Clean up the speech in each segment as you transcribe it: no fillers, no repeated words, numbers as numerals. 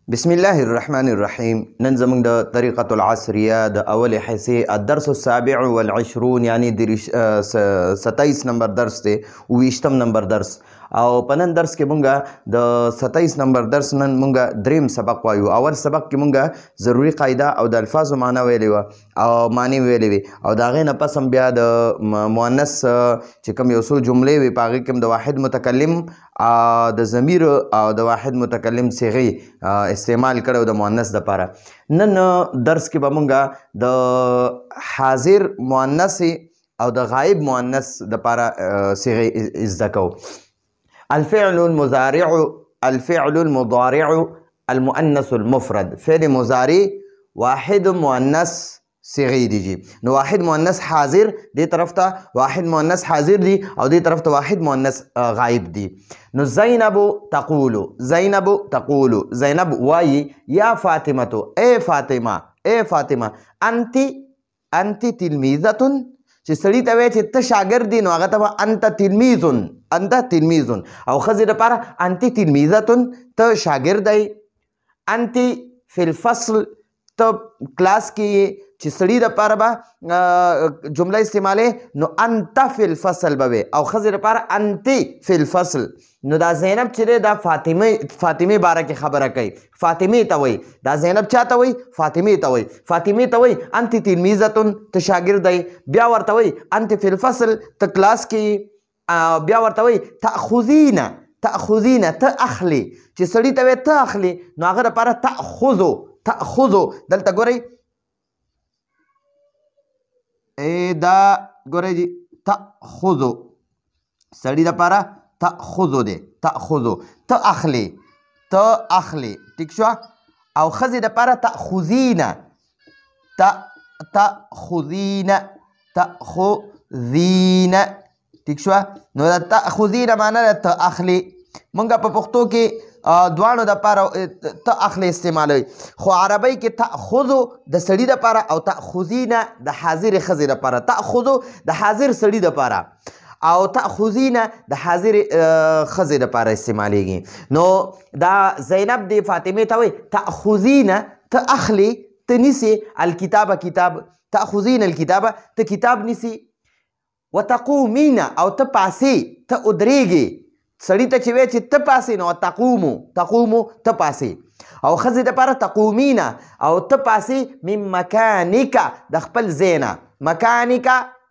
بسم الله الرحمن الرحيم. نن زمونږ د طریقة العصریه د اول حصې الدرس السابع والعشرون یعنی 27 نمبر درس دی، 20 نمبر درس. او په نن درس کې مونږه د 27 نمبر درس نن مونږه دریم سبق وایو. اول سبق کې مونږه ضروری قاعده او د الفاظو معنا ویلې وه او معنی ویلې وي، او د هغې نه پس هم بیا د مؤنث چې کوم یو څو جملې وي په هغې کې هم د واحد متکلم د ضمیر او د واحد متکلم صیغې استعمال کړی او د مؤنث دپاره. نن درس کې به مونږه د حاضر مؤنث او د غایب مؤنث دپاره صیغې زده کوو. الفعل المضارع المؤنث المفرد. فعل مضارع واحد مؤنث صيغه دي. نو واحد مؤنث حاضر دي طرف ته واحد مؤنث حاضر دي او دي طرف ته واحد مؤنث غائب دي. نو زینب تقول زینب وايي یا فاطمه اے فاطمه انت تلمیذه، چې سړي ته وایي چې ته شاګرد دی نو هغه ته به انت تلمیذ او ښځې دپاره انت تلمیذه ته شاګرد دی. انت فی الفصل ته کلاس کې چې سړي دپاره به جمله استعمالې نو انت فی الفصل به وي او ښځې دپاره انت فی الفصل. نو دا زینب چې دی دا فاطمې باره کې خبره کوي، فاطمې ته وایي. دا زینب چا ته وایي؟ فاطمې ته وایي انت تلمیذه ته شاګرد دی. بیا ورته وایي انت فی الفصل ته کلاس کې، بیا ورته وایي تأخذین ته اخلي، چې سړي ته وایي ته اخلي نو هغه دپاره تأخذو. دلته ګورئ دا ګورئ جي تأخذو سړي دپاره تأخذو دی، تأخذو ته اخلي ټیک شوه. او ښځې دپاره تأخذین ټیک شوه. نو دا تأخذین معنا ده ته اخلي. مونږ په پښتو کې دواړو دپاره ته اخلي استعمالوي، خو عربی کې تأخذو د سړي دپاره او تأخذین د حاضر ښځې دپاره. تأخذو د حاضر سړي دپاره او تأخذین د حاضر ښځې دپاره استعمالیږي. نو دا زینب دی فاطمې ته وایي تأخذین ته اخلي، ته نیسي الکتابه کتاب، تأخذین الکتابه ته کتاب نیسي. وتقومین او ته پاسې، ته ادرېږي. سړي ته چې وایي چې ته پاسې نو تقومو ته پاسې. او ښځې دپاره تقومین او ته پاسې من مکانکه د خپل ځای نه.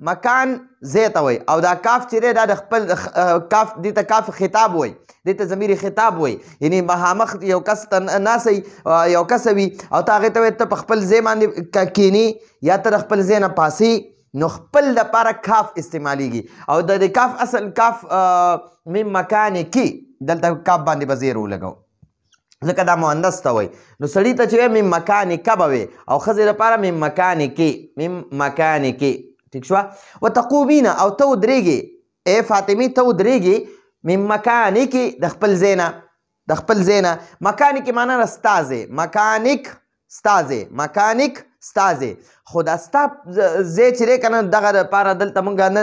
مکان ځای ته وایي. او دا کاف چې دی دا د خپل کاف دې ته کاف خطاب وایي، دې ته ضمیر خطاب وایي. یعنې مخامخ یو کس ته ناسئ یو کس وي او ته هغې ته وایي ته په خپل ځای باندې کښېنې یا ته د خپل ځای نه پاسې، نو خپل دپاره کاف استعمالیږي. او د کاف اصل کاف من مکانکي، دلته کاف باندې به زیر ولګو ځکه دا مؤنث ته وایي. نو سړي ته چې وایي من مکانکه به وي او ښځې دپاره من مکانکي ټیک شوه. وتقومین او ته ودرېږي، ای فاطمې ته ودرېږي من مکانکي د خپل ځای نه. مکانکي معنا ده ستا ځای، مکانک ستا ځای. خو دا ستا ځای چې دی که نه دغه دپاره دلته مونږ نه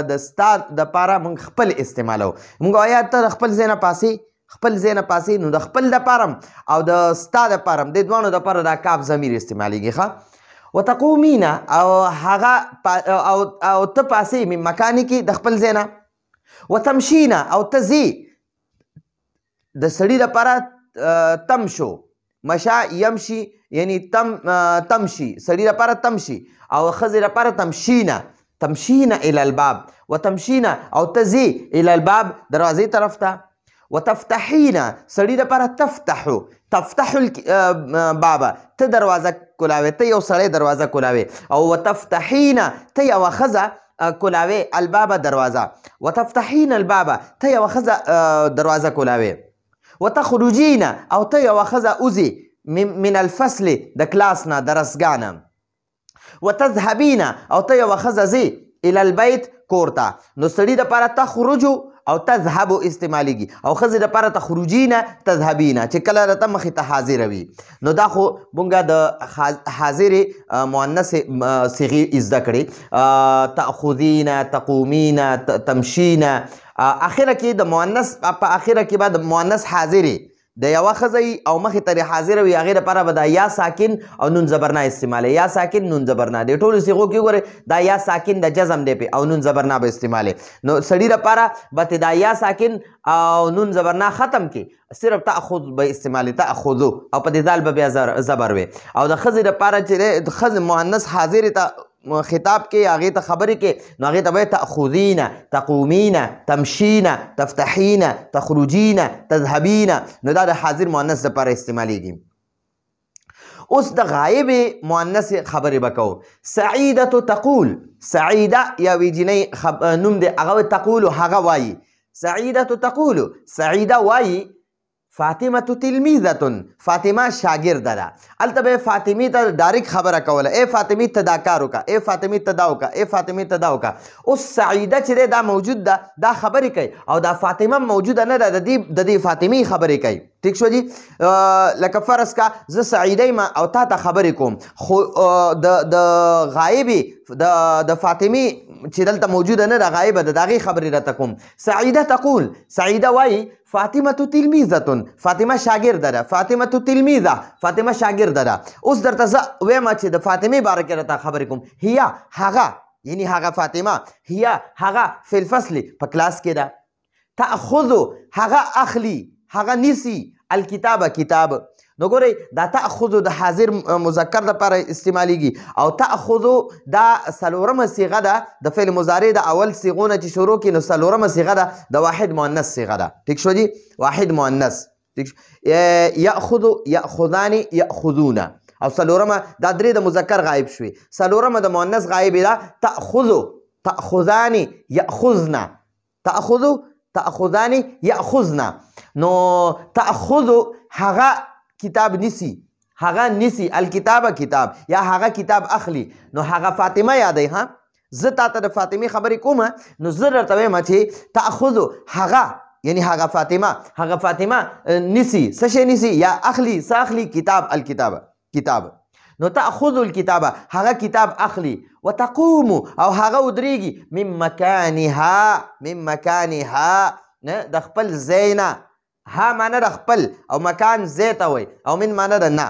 د ستا دپاره مونږ خپل استعمالو. مونږ وایه ته د خپل ځای نه پاسې، نو د خپل دپاره او د ستا دپاره د دواړو دپاره دا کاف ضمیر استعمالیږي ښه. وتقومین او هغه او ته پاسې من مکانکي د خپل ځای نه. وتمشین او ته ځې، د سړي دپاره تمشو، مشا یمشي یعنی تمشي، سړي دپاره تمشي او ښځې دپاره تمشین الی الباب. وتمشین او ته ځې الی الباب دروازې طرف ته. وتفتحین سړي دپاره تفتحو الباب ته دروازه کولاوې، ته یو سړی دروازه کولاوې. او وتفتحین ته یوه ښځه کولاوې الباب دروازه. وتفتحین الباب ته یوه ښځه دروازه کولاوې. وتخرجین او ته یوه ښځه اوځې من الفصل د کلاس نه درسګاه نه. وتذهبین او ته یوه ښځه ځې الی البیت کور ته. نو سړي دپاره تخرجو او تذهبو استعمالیږي او ښځې دپاره تخرجین تذهبین چې کله راته مخې ته حاضره وي. نو دا خو مونږه د حاضرې مؤنث صیغې زده کړې، تأخذین، تقومین، تمشین. اخره کې د مؤنث په اخره کې به د مؤنث حاضرې د یوه ښځه او مخې ته حاضره وي هغې دپاره به دا یا ساکن او نون زبرنا استعمالوي یا ساکن نون زبرنا د ټولو صیغو کې وګورئ دا یا ساکن د جزم دی پې او نون زبرنا به استعمالوي نو سړي دپاره به ته دا یا ساکن او نون زبرنا ختم کې صرف تأخذ به استعمالي تأخذو او په دې دال به بیا زبر وي او د ښځې دپاره چې د ښځې مؤنث حاضرې ته خطاب کې هغې ته خبرې کې نو هغې ته به تأخذین تقومین تمشین تفتحین تخرجین تذهبین نو دا د حاضر مؤنث دپاره استعمالیږي اوس د غایب مؤنث خبرې به کوو سعیدة تقول سعیده یوې جینۍ نوم دی هغه تقول هغه وایي سعیدة تقول سعیده وایي فاطمه تلمیذه فاطمه شاګرده ده هلته به فاطمې ته ډایرکټ خبره کوله ای فاطمې ته دا کار وکړه ای فاطمې ته دا وکړه ای فاطمې ته دا وکړه اوس سعیده چې دی دا موجود ده دا خبرې کوي او دا فاطمه موجوده نه ده د دې فاطمې خبرې کوي ټیک شو جی لکه فرض کا زه سعیده یم او تا ته خبرې کوم خو د غایبې د فاطمې چې دلته موجوده نه ده غایبه ده د هغې خبرې راته کوم سعیده تقول سعیده وایي فاطمه تلمیذه فاطمه شاګرده ده فاطمه تلمیذه فاطمه شاګرده ده اوس درته زه وایم چې د فاطمې باره کې راته خبرې کوم هیا هغه یعنی هغه فاطمه هیا هغه فی الفصل په کلاس کې ده تأخذو هغه اخلي هغه نیسي الکتابه کتاب نو ګورئ دا تأخذو د حاضر مذکر دپاره استعمالیږي او تأخذو دا څلورمه صیغه ده د فعل مضارع د اول صیغو نه چې شروع کړي نو څلورمه صیغه ده د واحد مؤنث صیغه ده ټیک شو جي واحد مؤنث یأخذ یأخذان یأخذون او څلورمه دا درې د مذکر غایب شوي څلورمه د مؤنث غایب ده تأخذ تأخذان یأخذن تأخذ تأخذان یأخذن نو تأخذ هغه کتاب نیسی هغه نیسی الکتابه کتاب یا هغه کتاب اخلی نو هغه فاطمه یادی ها زه تا ته د فاطمې خبرې کومه نو زه درته وایم چې تأخذو هغه یعنی هغه فاطمه نیسی څه شی نیسی یا اخلی څه اخلی کتاب الکتابه کتاب نو تأخذ الکتابه هغه کتاب اخلی وتقوم او هغه ودریږي من مکانها د خپل ځای نه ها معنی د خپل او مکان ځای ته وایي او من معنی د نه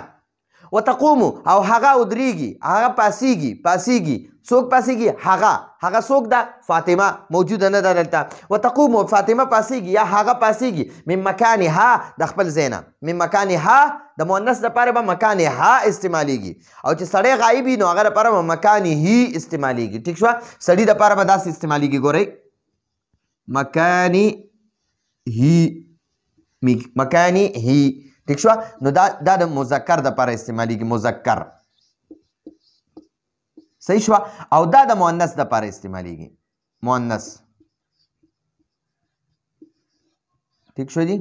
وتقوم او هغه ودریږي هغه پاسیږي څوک پاسیږي هغه څوک ده فاطمه موجوده نه ده دلته وتقوم فاطمه پاسیږي یا هغه پاسیږي من مکانها د خپل ځای نه من مکانها د مؤنث دپاره به مکانها استعمالیږي او چې سړی غایب وي نو هغه دپاره به مکانه استعمالیږي ټیک شوه سړي دپاره به داسې استعمالیږي ګورئ مکانی هی ٹھیک شو نو دا د مذکر د پر استعمالیږي مذکر صحیح شو او دا د مؤنث د پر استعمالیږي مؤنث ٹھیک شو جی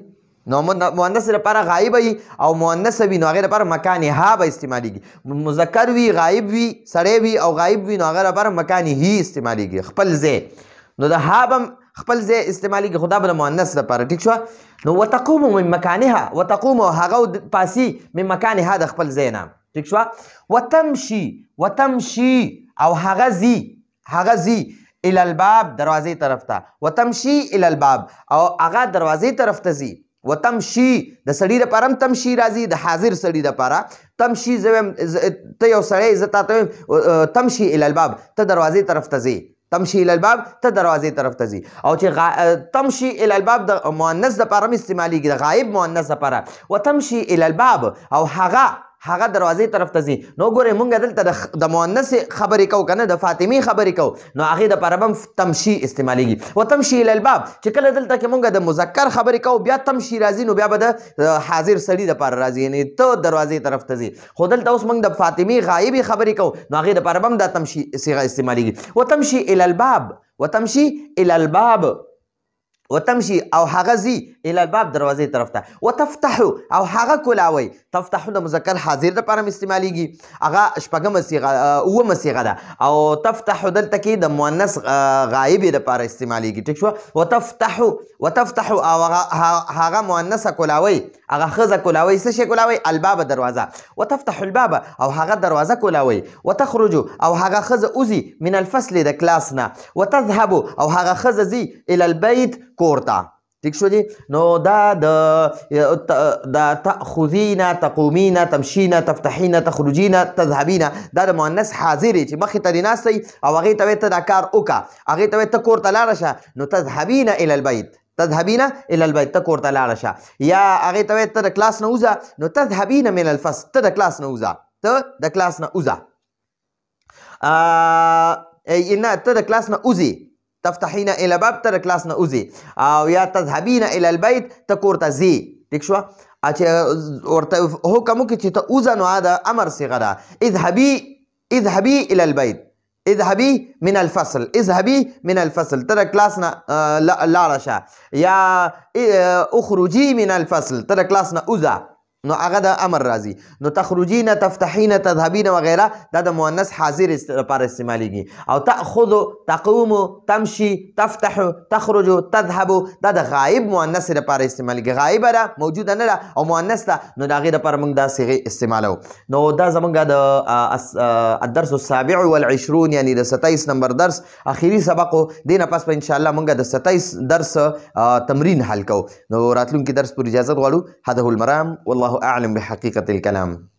نو مؤنث لپاره غایب وي او مؤنث وي نو هغې لپاره مکان ها به استعمالیږي مذکر وي غایب وي سړی وي او غایب وي نو هغه لپاره مکان هی استعمالیږي خپل ځای نو د ها به خپل ځای استعمالیږي خو دا به د مؤنث لپاره ټیک شوه نو وتقوم من مکانها وتقوم هغه پاسي من مکانها د خپل ځای نه ټیک شوه وتمشي او هغه ځي الى الباب دروازې طرف ته وتمشي الى الباب او هغه دروازې طرف ته ځي وتمشي د سړي دپاره هم تمشي راځي د حاضر سړي دپاره تمشي زه ته یو سړی زه تا ته تمشي الى الباب ته دروازې طرف ته ځي تمشي الى الباب ته دروازې طرف ته ځي او چې تمشي الى الباب د مؤنث دپاره هم استعمالیږي د غایب مؤنث دپاره وتمشي الى الباب او هغه دروازې طرف ته ځي نو ګورئ مونږ دلته د مؤنث خبرې کوو که نه د فاطمې خبرې کوو نو هغې دپاره به هم تمشي استعمالیږي وتمشي الى الباب چې کله دلته کې مونږ د مذکر خبرې کوو بیا تمشي راځي نو بیا به د حاضر سړي دپاره راځي یعنې ته دروازې طرف ته ځي خو دلته اوس مونږ د فاطمې غایبې خبرې کوو نو هغې دپاره به هم دا تمشي صیغه استعمالیږي وتمشي الى الباب وتمشي او هغه ځي الى الباب دروازې طرف ته وتفتح او هغه کولاوي تفتح د مذکر حاضر دپاره هم استعمالیږي هغه شپږمه صیغه اومه صیغه ده او تفتح دلته کې د مؤنث غایبې دپاره استعمالیږي ټیک شوه وتفتح او هغه مؤنثه کولاوي هغه ښځه کولاوي څه شی کولاوي الباب دروازه وتفتح الباب او هغه دروازه کولاوي وتخرج او هغه ښځه وځي من الفصل د کلاس نه وتذهب او هغه ښځه ځي الى البيت کور ته ٹھیک شو جی. نو دا د تأخذین تقومین تمشین تفتحین تخرجین تذهبین دا د مؤنث حاضر چې مخې ته دې ناستی او هغې ته وایي ته دا کار وکړه هغې ته وایي ته کور ته لاړه شه نو تذهبین الی البیت تذهبین الی البیت ته کور ته لاړه شه یا هغې ته وایي ته د کلاس نه وځه نو تذهبین من الفصل ته د کلاس نه وځه ته د کلاس نه وځه نه ته د کلاس نه وځې تفتحین الی باب ته د کلاس نه وځې او یا تذهبین الی البیت ته کور ته ځې ټیک شوه چې ورته حکم وکړي چې ته وځه نو دا امر صیغه ده اذهبی الی البیت اذهبی من الفصل اذهبی من الفصل ته د کلاس نه لاړه شه یا اخرجی من الفصل ته د کلاس نه وځه نو هغه د امر راځي نو تخرجین تفتحین تذهبین وغیره دا د مؤنث حاضر لپاره استعمالیږي او تأخذ تقوم تمشي تفتح تخرج تذهب دا د غایب مؤنث لپاره استعمالیږي غایبه ده موجوده نه ده او مؤنث ده نو د هغې دپاره موږ دا صیغې استعمالو نو دا زموږ د الدرس السابع والعشرون یعنی د 27 نمبر درس اخیری سبق و دې نه پس به انشاءالله موږ د 27 درس تمرین حل کوو نو راتلونکي درس پورې اجازت غواړو هذا هو المرام والله أعلم بحقيقة الكلام.